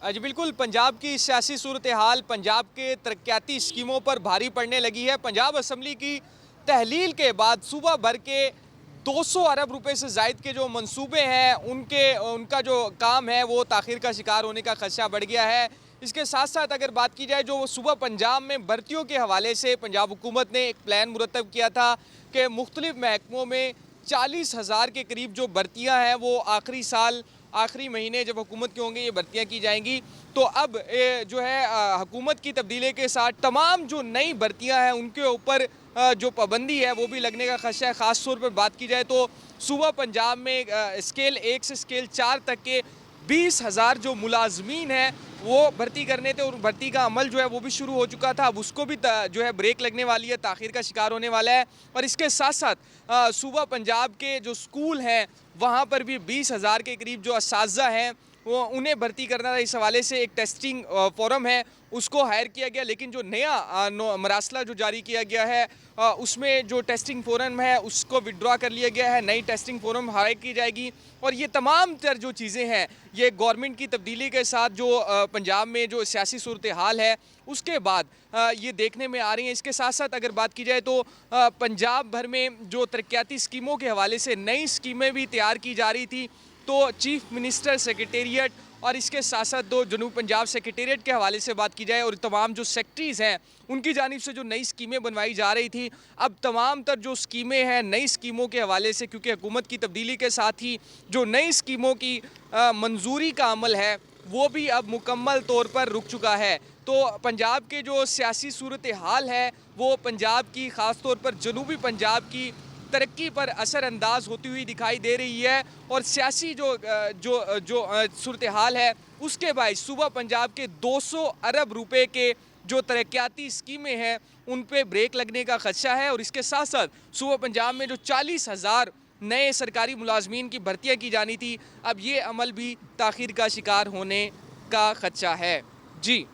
जी बिल्कुल, पंजाब की सियासी सूरत हाल पंजाब के तरक्याती स्कीमों पर भारी पड़ने लगी है। पंजाब असम्बली की तहलील के बाद सूबा भर के 200 अरब रुपए से ज़ायद के जो मंसूबे हैं उनका जो काम है वो ताख़ीर का शिकार होने का खदशा बढ़ गया है। इसके साथ साथ अगर बात की जाए जो सूबा पंजाब में भर्तियों के हवाले से पंजाब हुकूमत ने एक प्लान मुरतब किया था कि मुख्तलिफ महकमों में 40,000 के करीब जो भर्तियाँ हैं वो आखिरी महीने जब हुकूमत के होंगे ये भर्तियाँ की जाएंगी। तो अब जो है हुकूमत की तब्दीली के साथ तमाम जो नई भर्तियाँ हैं उनके ऊपर जो पाबंदी है वो भी लगने का खदशा है। ख़ास तौर पर बात की जाए तो सूबा पंजाब में स्केल 1 से स्केल 4 तक के 20,000 जो मुलाजमीन हैं वो भर्ती करने थे और भर्ती का अमल जो है वो भी शुरू हो चुका था। अब उसको भी जो है ब्रेक लगने वाली है, ताख़ीर का शिकार होने वाला है। और इसके साथ साथ सूबा पंजाब के जो स्कूल हैं वहाँ पर भी 20,000 के करीब जो असातिज़ा हैं वो उन्हें भर्ती करना था। इस हवाले से एक टेस्टिंग फोरम है उसको हायर किया गया, लेकिन जो नया मरासला जो जारी किया गया है उसमें जो टेस्टिंग फोरम है उसको विड्रॉ कर लिया गया है। नई टेस्टिंग फोरम हायर की जाएगी और ये तमाम तर जो चीज़ें हैं ये गवर्नमेंट की तब्दीली के साथ जो पंजाब में जो सियासी सूरत हाल है उसके बाद ये देखने में आ रही है। इसके साथ साथ अगर बात की जाए तो पंजाब भर में जो तरक्याती स्कीमों के हवाले से नई स्कीमें भी तैयार की जा रही थी। तो चीफ मिनिस्टर सेक्रेटेरिएट और इसके साथ साथ दो जनूब पंजाब सेक्रेटेरिएट के हवाले से बात की जाए और तमाम जो सेक्रेटरीज़ हैं उनकी जानिब से जो नई स्कीमें बनवाई जा रही थी, अब तमाम तर जो स्कीमें हैं नई स्कीमों के हवाले से, क्योंकि हुकूमत की तब्दीली के साथ ही जो नई स्कीमों की मंजूरी का अमल है वो भी अब मुकम्मल तौर पर रुक चुका है। तो पंजाब के जो सियासी सूरत हाल है वो पंजाब की ख़ास तौर पर जनूबी पंजाब की तरक्की पर असरअंदाज होती हुई दिखाई दे रही है। और सियासी जो सूरत हाल है उसके बायस सूबा पंजाब के 200 अरब रुपए के जो तरक्याती स्कीमें हैं उन पे ब्रेक लगने का खदशा है। और इसके साथ साथ सूबा पंजाब में जो 40,000 नए सरकारी मुलाजमीन की भर्तियाँ की जानी थी, अब ये अमल भी ताख़ीर का शिकार होने का खदशा है। जी।